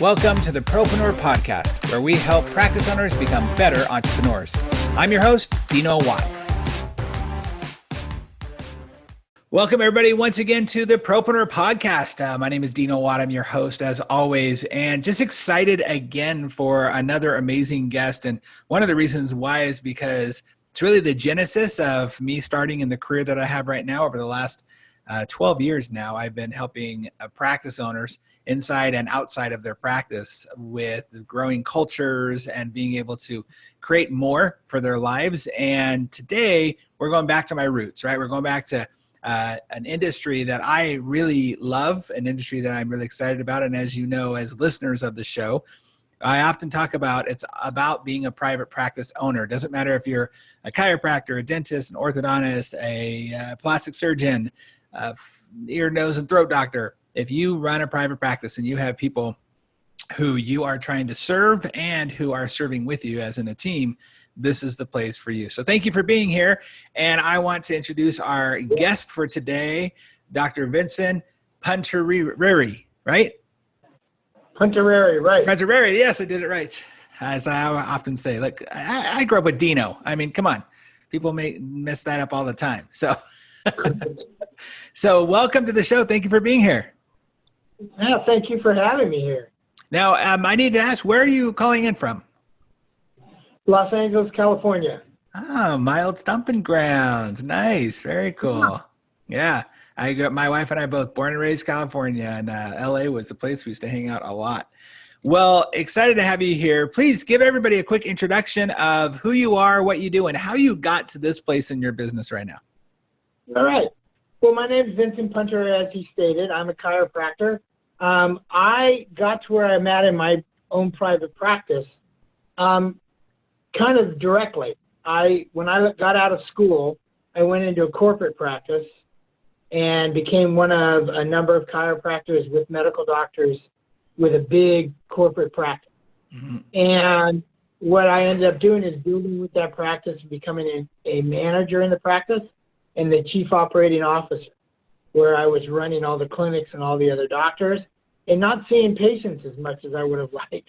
Welcome to the Propreneur Podcast, where we help practice owners become better entrepreneurs. I'm your host, DINO'S. Welcome, everybody, once again to the Propreneur Podcast. My name is DINO'S. I'm your host, as always, and just excited again for another amazing guest. And one of the reasons why is because it's really the genesis of me starting in the career that I have right now. Over the last 12 years now, I've been helping practice owners inside and outside of their practice with growing cultures and being able to create more for their lives. And today we're going back to my roots, right? We're going back to an industry that I really love, an industry that I'm really excited about. And as you know, as listeners of the show, I often talk about it's about being a private practice owner. It doesn't matter if you're a chiropractor, a dentist, an orthodontist, a plastic surgeon, ear, nose, and throat doctor. If you run a private practice and you have people who you are trying to serve and who are serving with you as in a team, this is the place for you. So thank you for being here. And I want to introduce our guest for today, Dr. Vincent Punturere, right? Punturere, right. Punturere, yes, I did it right. As I often say, look, I grew up with Dino. I mean, come on. People may mess that up all the time. So welcome to the show. Thank you for being here. Yeah, thank you for having me here. Now, I need to ask, where are you calling in from? Los Angeles, California. Oh, my old stomping grounds. Nice. Very cool. Yeah. My wife and I both born and raised California, and LA was the place we used to hang out a lot. Well, excited to have you here. Please give everybody a quick introduction of who you are, what you do, and how you got to this place in your business right now. All right. Well, my name is Vincent Punturere, as he stated. I'm a chiropractor. I got to where I'm at in my own private practice kind of directly. When I got out of school, I went into a corporate practice and became one of a number of chiropractors with medical doctors with a big corporate practice. Mm-hmm. And what I ended up doing is building with that practice and becoming a manager in the practice and the chief operating officer, where I was running all the clinics and all the other doctors and not seeing patients as much as I would have liked.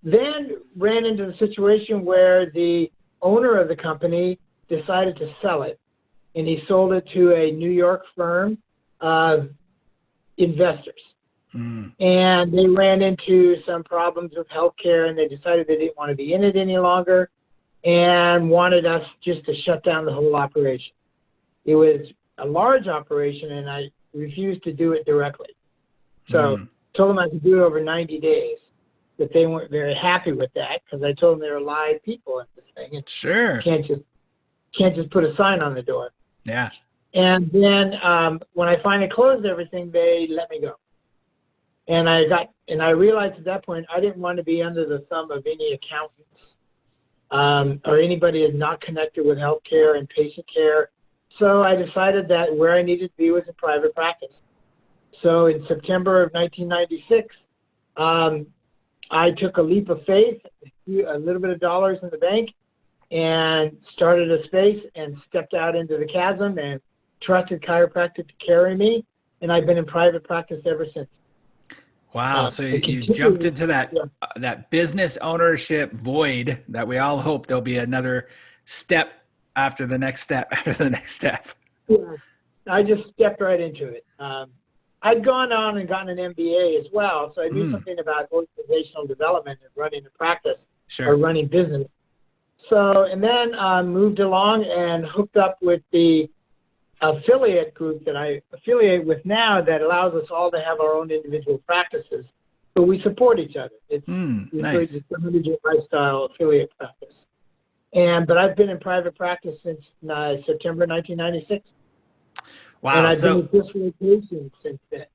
Then ran into the situation where the owner of the company decided to sell it, and he sold it to a New York firm of investors. Mm. And they ran into some problems with healthcare, and they decided they didn't want to be in it any longer and wanted us just to shut down the whole operation. It was a large operation, and I refused to do it directly. So told them I could do it over 90 days, but they weren't very happy with that because I told them they were live people in this thing. And sure. Can't just put a sign on the door. Yeah. And then when I finally closed everything, they let me go. And I realized at that point I didn't want to be under the thumb of any accountants or anybody that's not connected with healthcare and patient care. So I decided that where I needed to be was in private practice. So in September of 1996, I took a leap of faith, a little bit of dollars in the bank, and started a space and stepped out into the chasm and trusted chiropractic to carry me. And I've been in private practice ever since. Wow. So you jumped into that business ownership void that we all hope there'll be another step after the next step after the next step. Yeah, I just stepped right into it. I'd gone on and gotten an MBA as well, so I knew something about organizational development and running a practice or running business. So, and then moved along and hooked up with the affiliate group that I affiliate with now that allows us all to have our own individual practices, but we support each other. It's nice. It's a Individual Lifestyle affiliate practice. But I've been in private practice since September 1996. Wow. And I've been with this location since then.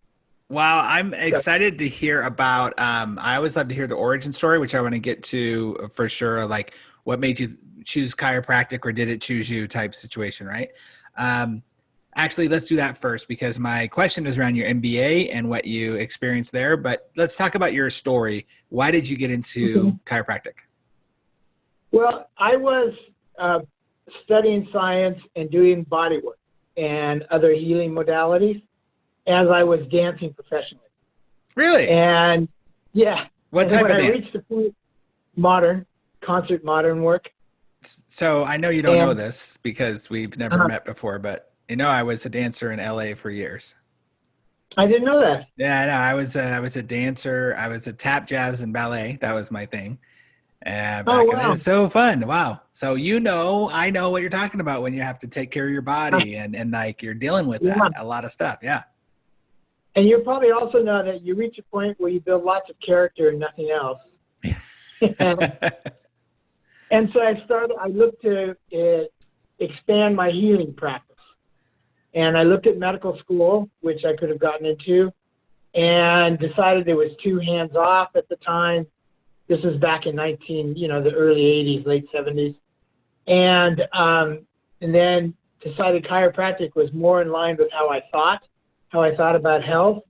Wow. I'm excited to hear about, I always love to hear the origin story, which I want to get to for sure. Like what made you choose chiropractic, or did it choose you type situation, right? Actually, let's do that first because my question is around your MBA and what you experienced there. But let's talk about your story. Why did you get into chiropractic? Well, I was studying science and doing bodywork and other healing modalities as I was dancing professionally. Really? And yeah, What and type when of I reached dance? the point, modern, concert modern work. So I know you don't know And this because we've never uh, met before, but you know I was a dancer in LA for years. I didn't know that. Yeah, no, I was a dancer. I was a tap, jazz, and ballet. That was my thing. Oh, Back in it, wow. it's so fun. Wow. So I know what you're talking about when you have to take care of your body and like you're dealing with that Yeah. a lot of stuff. Yeah. And you probably also know that you reach a point where you build lots of character and nothing else. And so I looked to expand my healing practice. And I looked at medical school, which I could have gotten into, and decided it was too hands off at the time. This was back in the early 80s, late 70s. And then decided chiropractic was more in line with how I thought about health,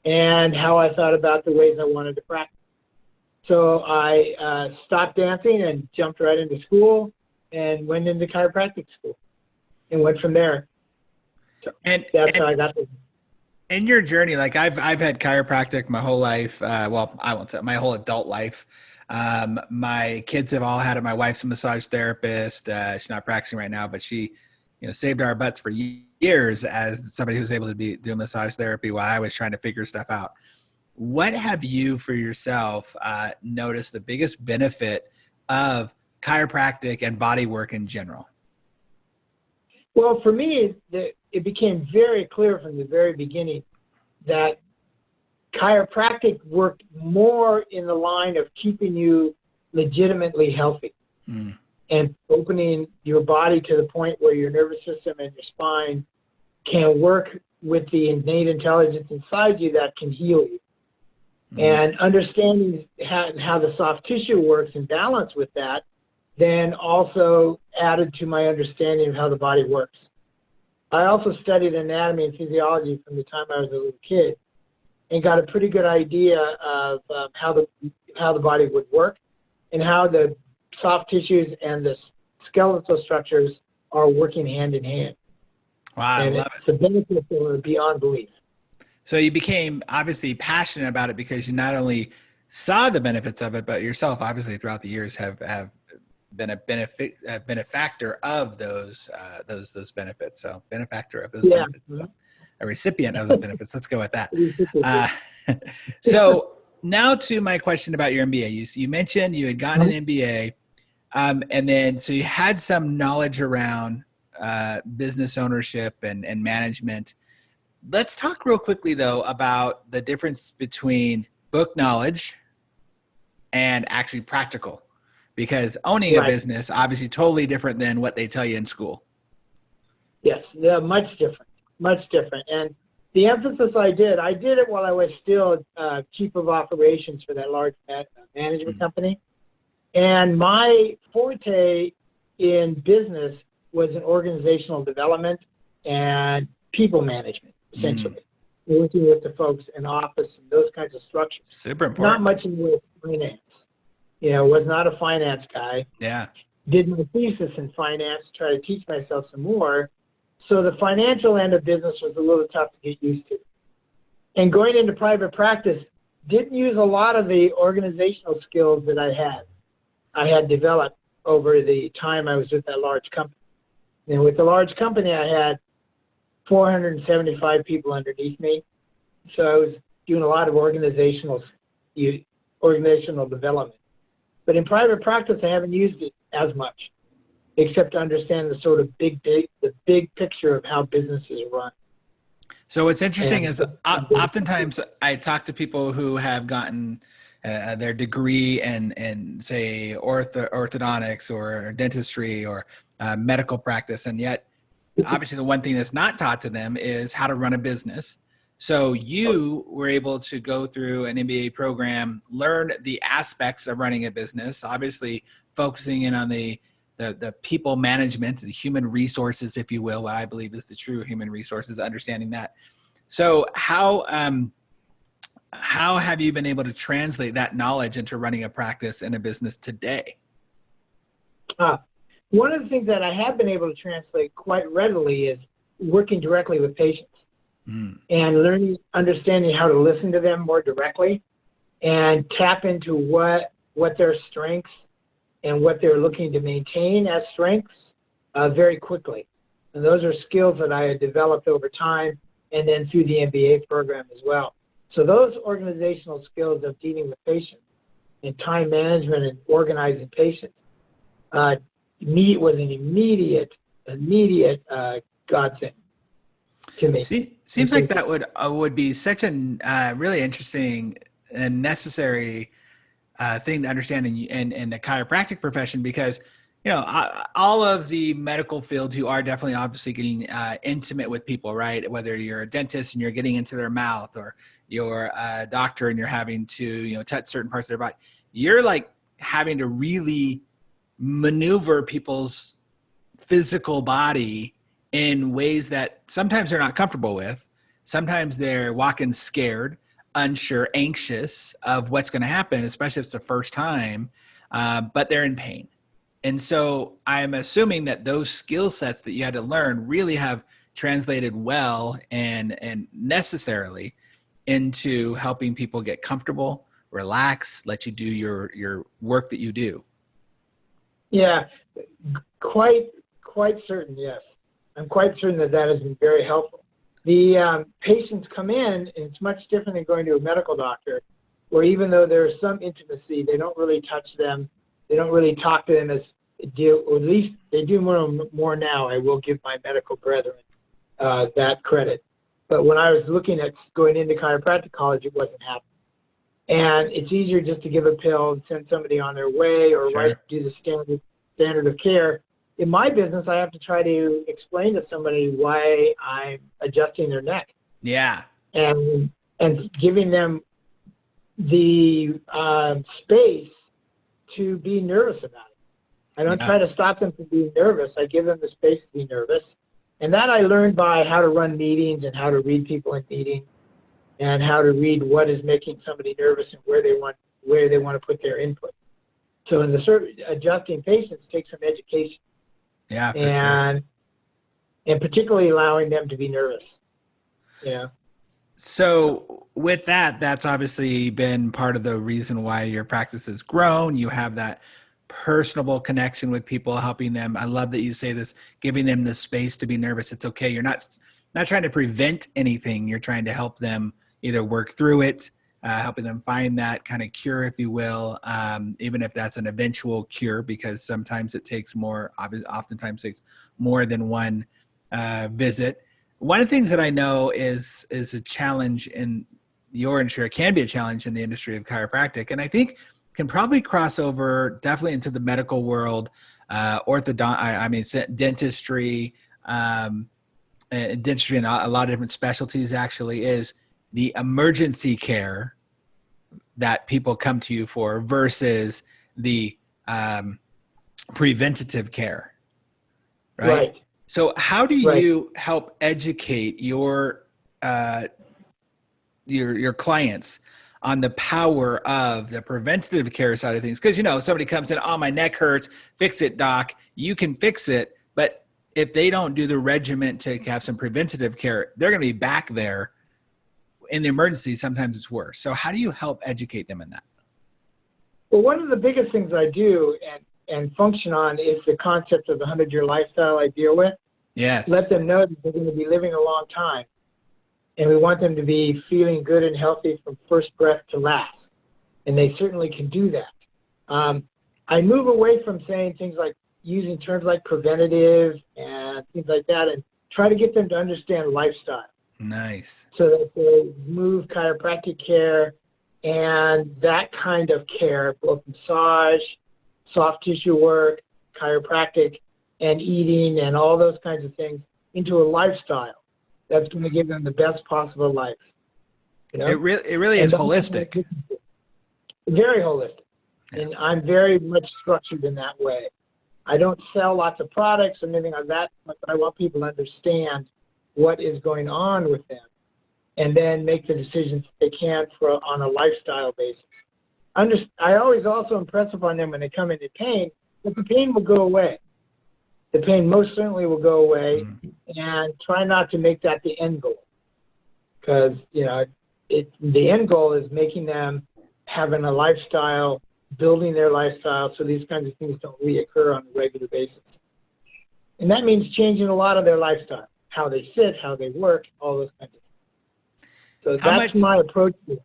and how I thought about the ways I wanted to practice. So I stopped dancing and jumped right into school and went into chiropractic school and went from there. So and that's how I got there. in your journey, like I've had chiropractic my whole life. Well, I won't say my whole adult life. My kids have all had it. My wife's a massage therapist. She's not practicing right now, but she, saved our butts for years as somebody who's able to do massage therapy while I was trying to figure stuff out. What have you for yourself noticed the biggest benefit of chiropractic and body work in general? Well, for me, it became very clear from the very beginning that chiropractic worked more in the line of keeping you legitimately healthy and opening your body to the point where your nervous system and your spine can work with the innate intelligence inside you that can heal you. And understanding how the soft tissue works in balance with that, then also added to my understanding of how the body works. I also studied anatomy and physiology from the time I was a little kid and got a pretty good idea of how the body would work and how the soft tissues and the skeletal structures are working hand in hand. Wow, I love it. The benefits are beyond belief. So you became obviously passionate about it because you not only saw the benefits of it, but yourself obviously throughout the years have been a benefactor of those benefits. So benefactor of those benefits, so a recipient of those benefits. Let's go with that. So now to my question about your MBA. You mentioned you had gotten an MBA, and then so you had some knowledge around business ownership and management. Let's talk real quickly though about the difference between book knowledge and actually practical, because owning a business obviously totally different than what they tell you in school. Yes, yeah, much different. And the emphasis I did it while I was still chief of operations for that large management company. And my forte in business was in organizational development and people management, essentially. Working with the folks in office and those kinds of structures. Super important. Not much in the way of finance. Was not a finance guy. Yeah. Did my thesis in finance, try to teach myself some more. So the financial end of business was a little tough to get used to. And going into private practice, didn't use a lot of the organizational skills that I had developed over the time I was with that large company. And with the large company, I had 475 people underneath me. So I was doing a lot of organizational development. But in private practice, I haven't used it as much, except to understand the sort of big picture of how businesses are run. So what's interesting is oftentimes I talk to people who have gotten their degree in say orthodontics or dentistry or medical practice, and yet obviously the one thing that's not taught to them is how to run a business. So you were able to go through an MBA program, learn the aspects of running a business, obviously focusing in on the people management, the human resources, if you will, what I believe is the true human resources, understanding that. So how have you been able to translate that knowledge into running a practice and a business today? One of the things that I have been able to translate quite readily is working directly with patients. and understanding how to listen to them more directly and tap into what their strengths and what they're looking to maintain as strengths very quickly. And those are skills that I had developed over time and then through the MBA program as well. So those organizational skills of dealing with patients and time management and organizing patients was an immediate godsend to me. Seems like that would be such a really interesting and necessary thing to understand in the chiropractic profession, because all of the medical fields, you are definitely obviously getting intimate with people, right? Whether you're a dentist and you're getting into their mouth, or you're a doctor and you're having to touch certain parts of their body, you're like having to really maneuver people's physical body in ways that sometimes they're not comfortable with. Sometimes they're walking scared, unsure, anxious of what's going to happen, especially if it's the first time, but they're in pain. And so I'm assuming that those skill sets that you had to learn really have translated well and necessarily into helping people get comfortable, relax, let you do your work that you do. Yeah, quite certain, yes. I'm quite certain that has been very helpful. The patients come in, and it's much different than going to a medical doctor, where even though there's some intimacy, they don't really touch them. They don't really talk to them or at least they do more now. I will give my medical brethren that credit. But when I was looking at going into chiropractic college, it wasn't happening. And it's easier just to give a pill and send somebody on their way, or do the standard of care. In my business, I have to try to explain to somebody why I'm adjusting their neck. Yeah. And giving them the space to be nervous about it. I don't try to stop them from being nervous. I give them the space to be nervous. And that I learned by how to run meetings and how to read people in meetings and how to read what is making somebody nervous and where they want to put their input. So in the adjusting patients takes some education. Yeah, for sure. And particularly allowing them to be nervous. Yeah. So with that's obviously been part of the reason why your practice has grown. You have that personable connection with people, helping them. I love that you say this, giving them the space to be nervous. It's okay. You're not trying to prevent anything. You're trying to help them either work through it, helping them find that kind of cure, if you will, even if that's an eventual cure, because sometimes it takes oftentimes takes more than one visit. One of the things that I know is a challenge in your industry, or can be a challenge in the industry of chiropractic, and I think can probably cross over definitely into the medical world, dentistry, dentistry and a lot of different specialties actually, is the emergency care that people come to you for versus the preventative care, right? So how do you help educate your clients on the power of the preventative care side of things? Because, somebody comes in, my neck hurts, fix it, doc. You can fix it. But if they don't do the regimen to have some preventative care, they're going to be back there in the emergency. Sometimes it's worse. So how do you help educate them in that? Well, one of the biggest things I do and function on is the concept of the 100-year lifestyle I deal with. Yes. Let them know that they're going to be living a long time. And we want them to be feeling good and healthy from first breath to last. And they certainly can do that. I move away from saying things like using terms like preventative and things like that, and try to get them to understand lifestyle. Nice. So that they move chiropractic care and that kind of care, both massage, soft tissue work, chiropractic, and eating and all those kinds of things into a lifestyle that's going to give them the best possible life. It really is holistic. Very holistic. Yeah. And I'm very much structured in that way. I don't sell lots of products or anything like that, but I want people to understand what is going on with them and then make the decisions they can on a lifestyle basis. I always also impress upon them when they come into pain that the pain will go away. The pain most certainly will go away, and try not to make that the end goal. because, you know, the end goal is making them having a lifestyle, building their lifestyle, so these kinds of things don't reoccur on a regular basis. And that means changing a lot of their lifestyle, how they sit, how they work, all those kinds of things. So that's my approach to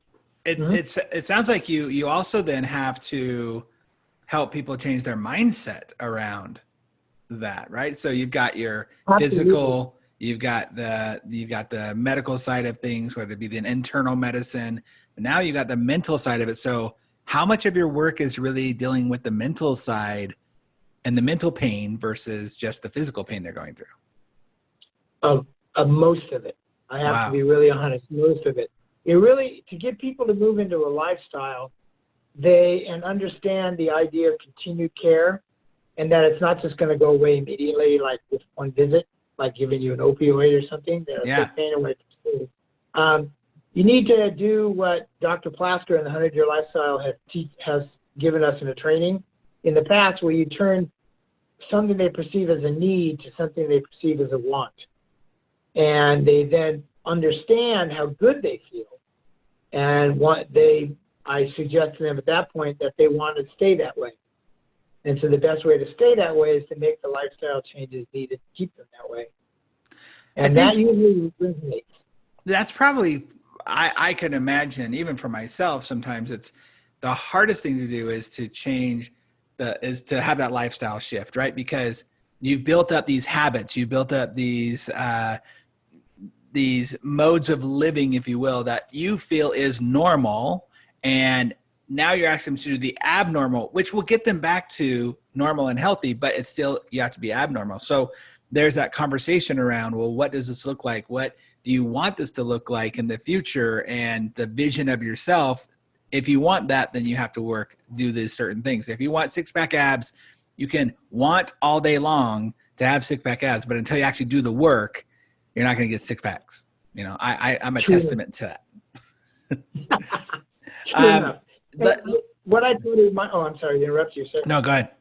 it. It sounds like you also then have to help people change their mindset around that, right? So you've got your physical, you've got the medical side of things, whether it be the internal medicine, but now you got the mental side of it. So how much of your work is really dealing with the mental side and the mental pain versus just the physical pain they're going through? Most of it. I have to be really honest, most of it. It really, to get people to move into a lifestyle, and understand the idea of continued care, and that it's not just going to go away immediately, like with one visit, like giving you an opioid or something. Take pain away. You need to do what Dr. Plasker in the 100-Year Lifestyle has given us in a training in the past, where you turn something they perceive as a need to something they perceive as a want. And they then understand how good they feel. And I suggest to them at that point that they want to stay that way. And so the best way to stay that way is to make the lifestyle changes needed to keep them that way. And that usually resonates. That's probably, I can imagine, even for myself, sometimes it's the hardest thing to do is to to have that lifestyle shift, right? Because you've built up these habits, you've built up these modes of living, if you will, that you feel is normal. And now you're asking them to do the abnormal, which will get them back to normal and healthy, but it's still, you have to be abnormal. So there's that conversation around, well, what does this look like? What do you want this to look like in the future? And the vision of yourself, if you want that, then you have to do these certain things. If you want six-pack abs, you can want all day long to have six-pack abs, but until you actually do the work, you're not going to get six packs. You know, I'm a testament to that. But what I do to I'm sorry to interrupt you, sir. No, go ahead.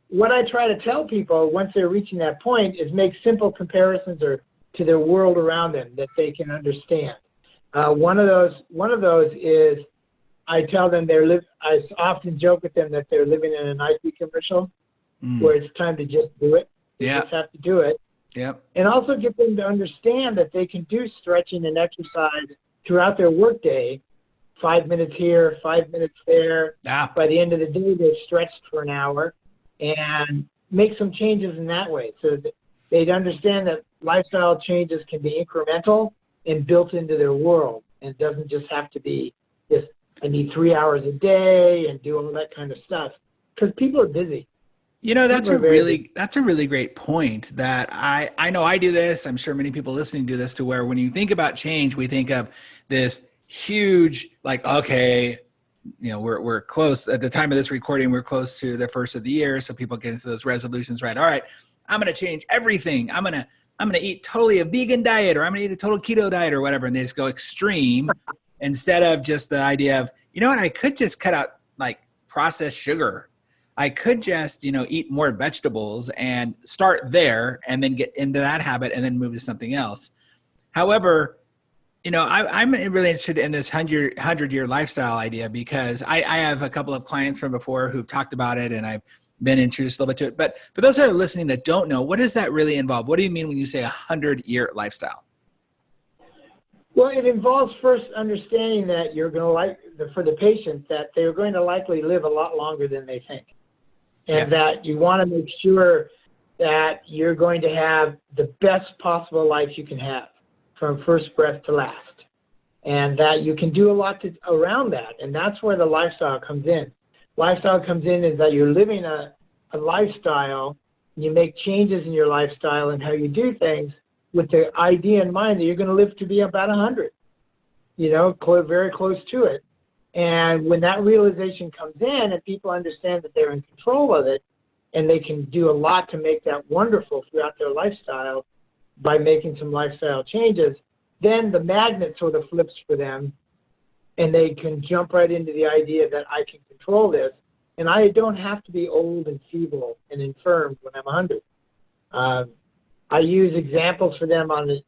What I try to tell people once they're reaching that point is make simple comparisons to their world around them that they can understand. One of those is I tell them I often joke with them that they're living in a Nike commercial where it's time to just do it. You just have to do it. Yep. And also get them to understand that they can do stretching and exercise throughout their workday, 5 minutes here, 5 minutes there. By the end of the day, they're stretched for an hour, and make some changes in that way so that they'd understand that lifestyle changes can be incremental and built into their world. And it doesn't just have to be just, I need 3 hours a day and do all that kind of stuff, because people are busy. You know, that's a really great point that I know I do this. I'm sure many people listening do this, to where when you think about change, we think of this huge, like, okay, you know, we're close at the time of this recording, we're close to the first of the year. So people get into those resolutions, right? All right, I'm going to change everything. I'm going to eat totally a vegan diet, or I'm going to eat a total keto diet or whatever. And they just go extreme instead of just the idea of, you know what, I could just cut out like processed sugar. I could just, eat more vegetables and start there and then get into that habit and then move to something else. However, I'm really interested in this 100-year lifestyle idea, because I have a couple of clients from before who've talked about it, and I've been introduced a little bit to it. But for those that are listening that don't know, what does that really involve? What do you mean when you say 100-year lifestyle? Well, it involves first understanding that you're going to for the patient, that they're going to likely live a lot longer than they think. And that you want to make sure that you're going to have the best possible life you can have from first breath to last. And that you can do a lot around that. And that's where the lifestyle comes in. Lifestyle comes in is that you're living a lifestyle, and you make changes in your lifestyle and how you do things with the idea in mind that you're going to live to be about 100, very close to it. And when that realization comes in and people understand that they're in control of it, and they can do a lot to make that wonderful throughout their lifestyle by making some lifestyle changes, then the magnet sort of flips for them, and they can jump right into the idea that I can control this, and I don't have to be old and feeble and infirm when I'm 100. I use examples for them on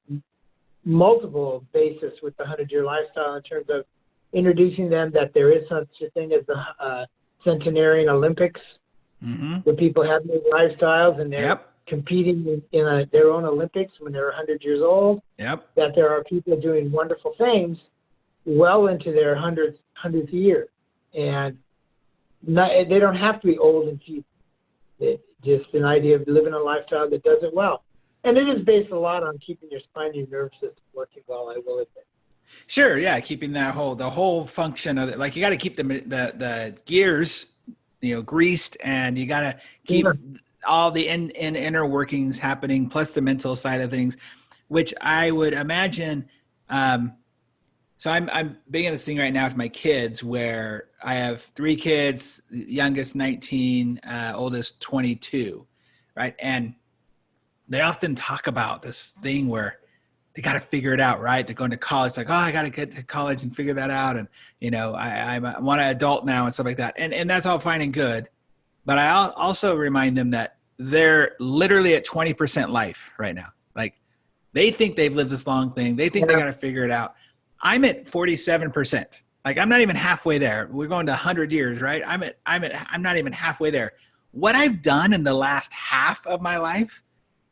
multiple bases with the 100-year lifestyle in terms of introducing them that there is such a thing as the centenarian Olympics, where people have new lifestyles and they're competing in their own Olympics when they're 100 years old. That there are people doing wonderful things well into their 100th year. And they don't have to be old and feeble. It's just an idea of living a lifestyle that does it well. And it is based a lot on keeping your spine and your nervous system working well, I will admit. Sure, yeah, keeping the whole function of it. Like, you got to keep the gears, greased, and you got to keep all the inner workings happening, plus the mental side of things, which I would imagine. So I'm big in this thing right now with my kids, where I have 3 kids, youngest 19, oldest 22, right? And they often talk about this thing where they got to figure it out, right? They're going to college, like, oh, I got to get to college and figure that out. And, I want to adult now and stuff like that. And that's all fine and good. But I also remind them that they're literally at 20% life right now. Like, they think they've lived this long thing. They think they got to figure it out. I'm at 47%. Like, I'm not even halfway there. We're going to 100 years, right? I'm not even halfway there. What I've done in the last half of my life,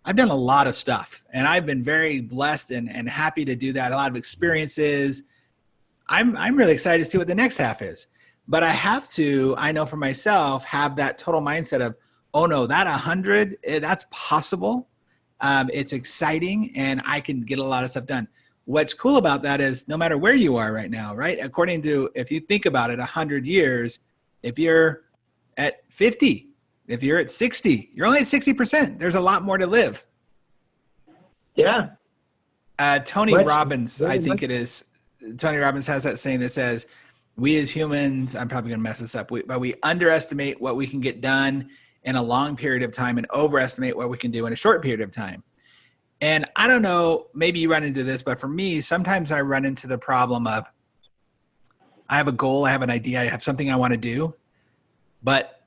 I've done a lot of stuff, and I've been very blessed and happy to do that. A lot of experiences. I'm really excited to see what the next half is, but I have to, I know for myself, have that total mindset of, oh no, that 100, that's possible. It's exciting, and I can get a lot of stuff done. What's cool about that is no matter where you are right now, right? According to, if you think about it, 100 years, if you're at 50, if you're at 60, you're only at 60%. There's a lot more to live. Yeah. Tony Robbins, I think it is. Tony Robbins has that saying that says, we as humans, I'm probably going to mess this up, but we underestimate what we can get done in a long period of time and overestimate what we can do in a short period of time. And I don't know, maybe you run into this, but for me, sometimes I run into the problem of, I have a goal, I have an idea, I have something I want to do, but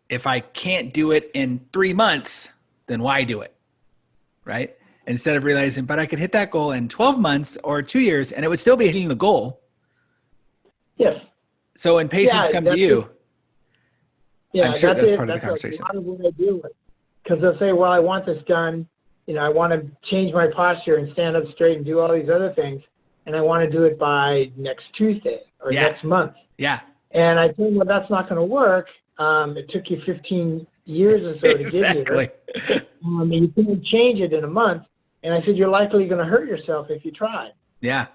if I can't do it in 3 months, then why do it, right? Instead of realizing, but I could hit that goal in 12 months or 2 years, and it would still be hitting the goal. Yes. So when patients come to you, I'm sure that's part of the conversation. That's a lot of what I deal with. Because they'll say, well, I want this done. I want to change my posture and stand up straight and do all these other things. And I want to do it by next Tuesday or next month. Yeah. And I think, well, that's not going to work. It took you 15 years or so to get here. You couldn't change it in a month. And I said, you're likely going to hurt yourself if you try. Yeah.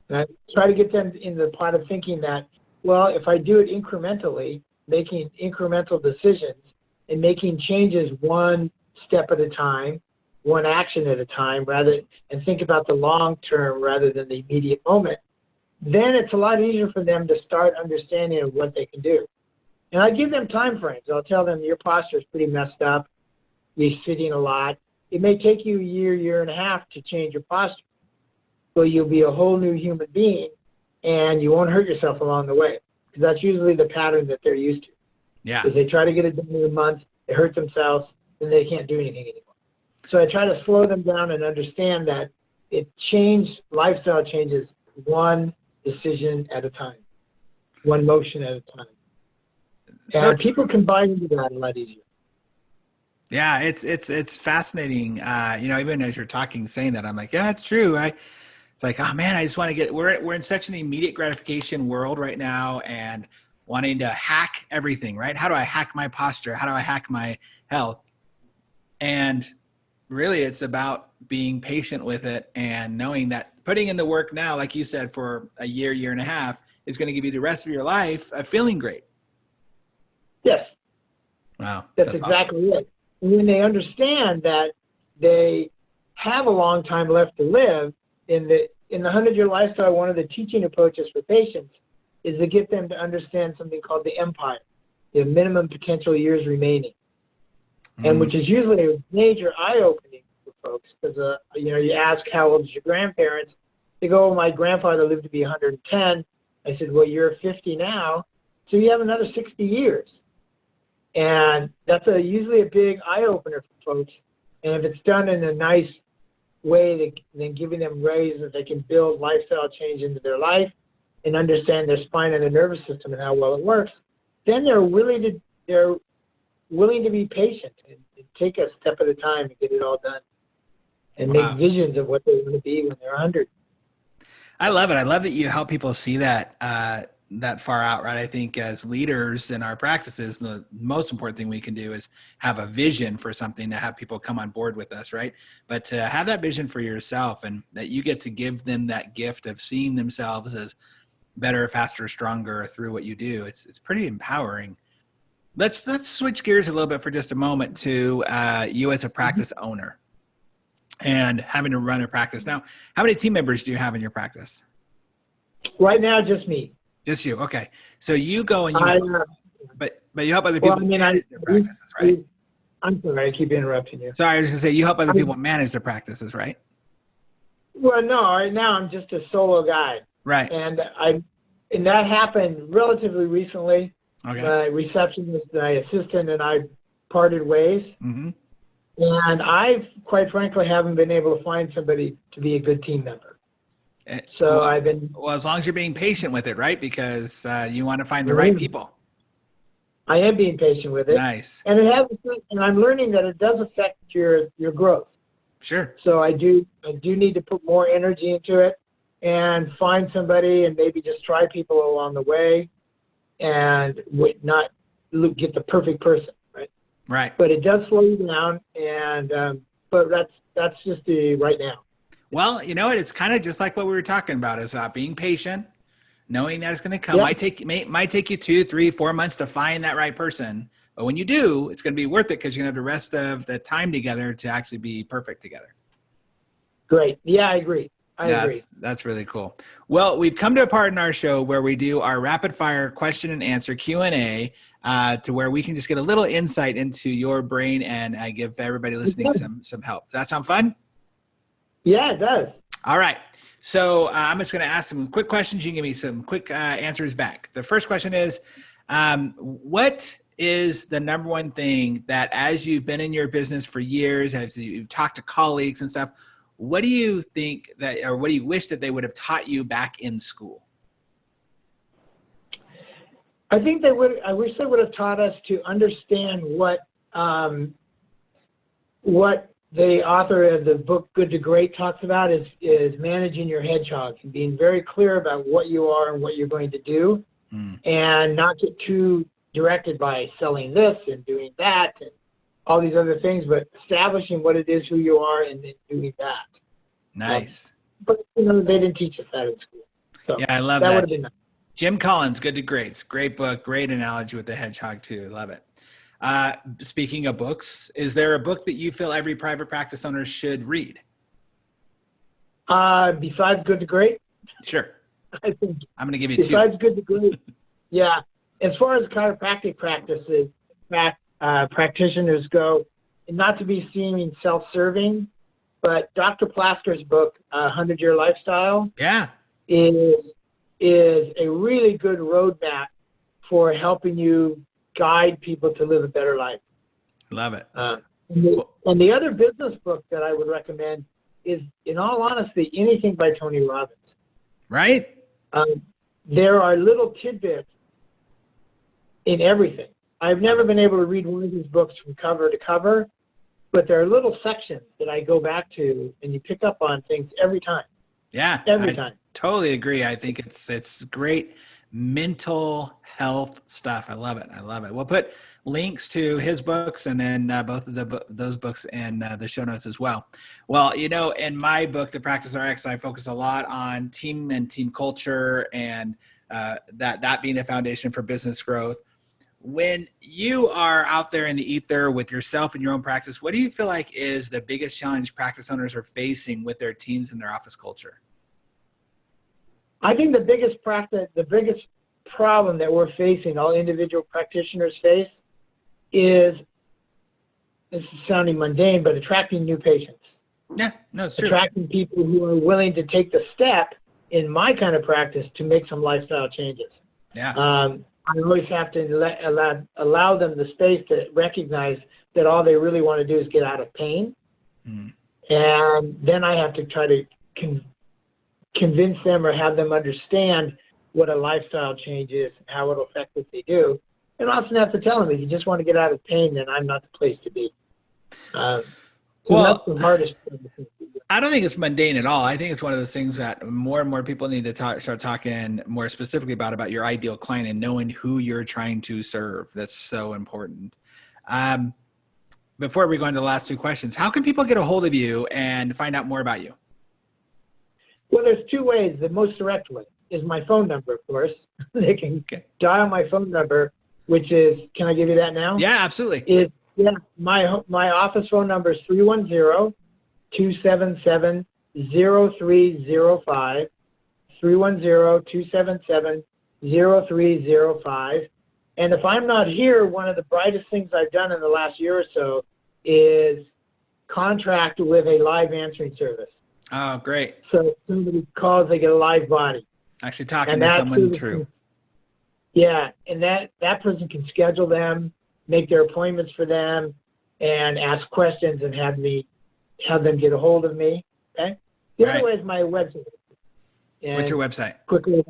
And I try to get them in the pot of thinking that, well, if I do it incrementally, making incremental decisions and making changes one step at a time, one action at a time, and think about the long term rather than the immediate moment, then it's a lot easier for them to start understanding of what they can do. And I give them time frames. I'll tell them your posture is pretty messed up. You're sitting a lot. It may take you a year and a half to change your posture. So you'll be a whole new human being, and you won't hurt yourself along the way. Because that's usually the pattern that they're used to. Yeah. Because they try to get it done in a month, they hurt themselves, and they can't do anything anymore. So I try to slow them down and understand that lifestyle changes one decision at a time, one motion at a time. So people can buy into that a lot easier. Yeah, it's fascinating. Even as you're talking, saying that, I'm like, yeah, it's true. It's like, oh man, I just want to we're in such an immediate gratification world right now, and wanting to hack everything, right? How do I hack my posture? How do I hack my health? And really, it's about being patient with it and knowing that putting in the work now, like you said, for a year and a half, is going to give you the rest of your life of feeling great. Yes. Wow. That's exactly awesome. It. And when they understand that they have a long time left to live, in the 100-year lifestyle, one of the teaching approaches for patients is to get them to understand something called the empire, the minimum potential years remaining, and which is usually a major eye-opening for folks because, you ask how old is your grandparents, they go, oh, my grandfather lived to be 110. I said, well, you're 50 now, so you have another 60 years. And that's usually a big eye-opener for folks. And if it's done in a nice, way than giving them ways that they can build lifestyle change into their life and understand their spine and their nervous system and how well it works, then they're willing to be patient and take a step at a time and get it all done and make visions of what they want to be when they're 100. I love it. I love that you help people see that that far out, right? I think as leaders in our practices, the most important thing we can do is have a vision for something to have people come on board with us, right? But to have that vision for yourself and that you get to give them that gift of seeing themselves as better, faster, stronger through what you do, it's pretty empowering. Let's switch gears a little bit for just a moment to you as a practice owner and having to run a practice. Now, how many team members do you have in your practice? Right now, just me. Just you. Okay. So you go and you, but you help other people manage their practices, right? I'm sorry, I keep interrupting you. Sorry, I was going to say you help other people manage their practices, right? Well, no, right now I'm just a solo guy. Right. And that happened relatively recently. Okay. My receptionist, my assistant, and I parted ways. Mm-hmm. And I, quite frankly, haven't been able to find somebody to be a good team member. So I've been... Well, as long as you're being patient with it, right? Because you want to find the right people. I am being patient with it. Nice. And and I'm learning that it does affect your growth. Sure. So I do need to put more energy into it and find somebody and maybe just try people along the way and not get the perfect person, right? Right. But it does slow you down, and but that's just the right now. Well, you know what? It's kind of just like what we were talking about is being patient, knowing that it's going to come. Yep. Might take you 2, 3, 4 months to find that right person. But when you do, it's going to be worth it because you're going to have the rest of the time together to actually be perfect together. Great. Yeah, I agree. I agree. That's really cool. Well, we've come to a part in our show where we do our rapid fire question and answer Q&A to where we can just get a little insight into your brain and give everybody listening some help. Does that sound fun? Yeah, it does. All right. So I'm just going to ask some quick questions. You can give me some quick answers back. The first question is, what is the number one thing that as you've been in your business for years, as you've talked to colleagues and stuff, what do you think that, or what do you wish that they would have taught you back in school? I think I wish they would have taught us to understand what the author of the book Good to Great talks about is managing your hedgehogs and being very clear about what you are and what you're going to do, and not get too directed by selling this and doing that and all these other things, but establishing what it is, who you are, and then doing that. Nice. But they didn't teach us that in school. So yeah, I love that. Would have been nice. Jim Collins, Good to Greats. Great book. Great analogy with the hedgehog too. Love it. Speaking of books, is there a book that you feel every private practice owner should read? Besides Good to Great? Sure. I think I'm going to give you besides two. Good to Great, yeah. As far as chiropractic practices, practitioners go, not to be seeming self-serving, but Dr. Plasker's book, 100-Year Lifestyle, is a really good roadmap for helping you guide people to live a better life. Love it. And the other business book that I would recommend is, in all honesty, anything by Tony Robbins. Right? There are little tidbits in everything. I've never been able to read one of his books from cover to cover, but there are little sections that I go back to, and you pick up on things every time. Yeah, every time. Totally agree. I think it's great mental health stuff. I love it. I love it. We'll put links to his books and then both of those books in the show notes as well. Well, you know, in my book, The Practice RX, I focus a lot on team and team culture and that being the foundation for business growth. When you are out there in the ether with yourself and your own practice, what do you feel like is the biggest challenge practice owners are facing with their teams and their office culture? I think the biggest problem that we're facing, all individual practitioners face, is, this is sounding mundane, but attracting new patients. Yeah, no, it's true. Attracting people who are willing to take the step in my kind of practice to make some lifestyle changes. Yeah. I always have to allow them the space to recognize that all they really want to do is get out of pain. And then I have to try to convince them or have them understand what a lifestyle change is, how it'll affect what they do. And often have to tell them, if you just want to get out of pain, then I'm not the place to be. So that's the hardest thing to do. I don't think it's mundane at all. I think it's one of those things that more and more people need to start talking more specifically about your ideal client and knowing who you're trying to serve. That's so important. Before we go into the last two questions, how can people get a hold of you and find out more about you? Well, there's two ways. The most direct way is my phone number, of course. They can dial my phone number, which is, can I give you that now? Yeah, absolutely. My office phone number is 310-277-0305, 310-277-0305. And if I'm not here, one of the brightest things I've done in the last year or so is contract with a live answering service. Oh, great. So if somebody calls, they get a live body. Actually talking to someone true. Yeah, and that person can schedule them, make their appointments for them, and ask questions and have them get a hold of me. Okay. The other way is my website. And what's your website? Quickly,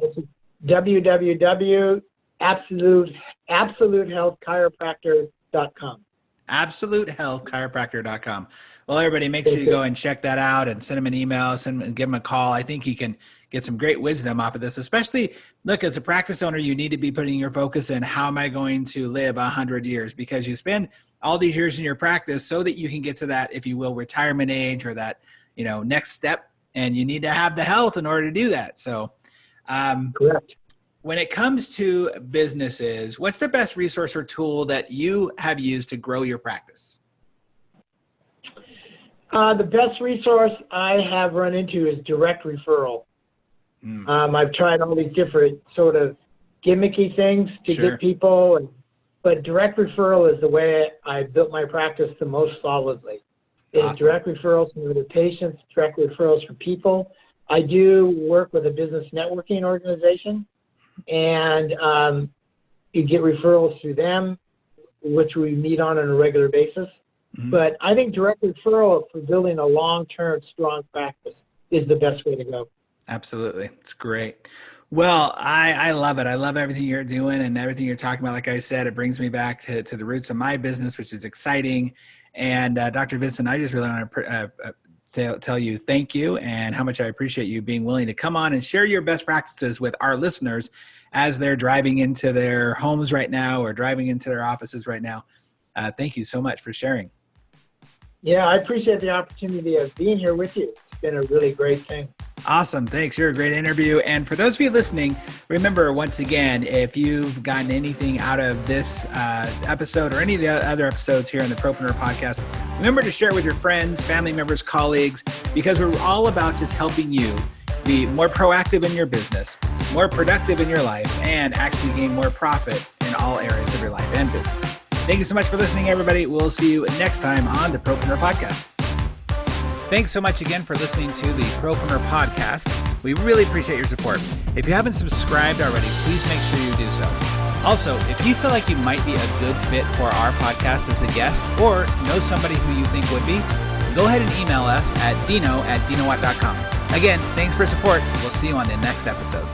www.absolutehealthchiropractor.com. AbsoluteHealthChiropractor.com. Well, everybody, make sure you go and check that out and send them an email, give them a call. I think you can get some great wisdom off of this, especially, look, as a practice owner, you need to be putting your focus in, how am I going to live 100 years? Because you spend all these years in your practice so that you can get to that, if you will, retirement age or that, next step. And you need to have the health in order to do that. So, correct. When it comes to businesses, what's the best resource or tool that you have used to grow your practice? The best resource I have run into is direct referral. I've tried all these different sort of gimmicky things to get people, but direct referral is the way I built my practice the most solidly. Awesome. Direct referrals from other patients, direct referrals from people. I do work with a business networking organization, and you get referrals through them, which we meet on a regular basis. Mm-hmm. But I think direct referral for building a long-term strong practice is the best way to go. Absolutely. It's great. Well, I love it. I love everything you're doing and everything you're talking about. Like I said, it brings me back to the roots of my business, which is exciting. And Dr. Vincent, I just really want to tell you thank you and how much I appreciate you being willing to come on and share your best practices with our listeners as they're driving into their homes right now or driving into their offices right now. Thank you so much for sharing. Yeah, I appreciate the opportunity of being here with you. It's been a really great thing. Awesome. Thanks. You're a great interview. And for those of you listening, remember, once again, if you've gotten anything out of this episode or any of the other episodes here on the Propreneur podcast, remember to share it with your friends, family members, colleagues, because we're all about just helping you be more proactive in your business, more productive in your life, and actually gain more profit in all areas of your life and business. Thank you so much for listening, everybody. We'll see you next time on the Propreneur podcast. Thanks so much again for listening to the Propreneur podcast. We really appreciate your support. If you haven't subscribed already, please make sure you do so. Also, if you feel like you might be a good fit for our podcast as a guest or know somebody who you think would be, go ahead and email us at dino@dinowatt.com. Again, thanks for support. We'll see you on the next episode.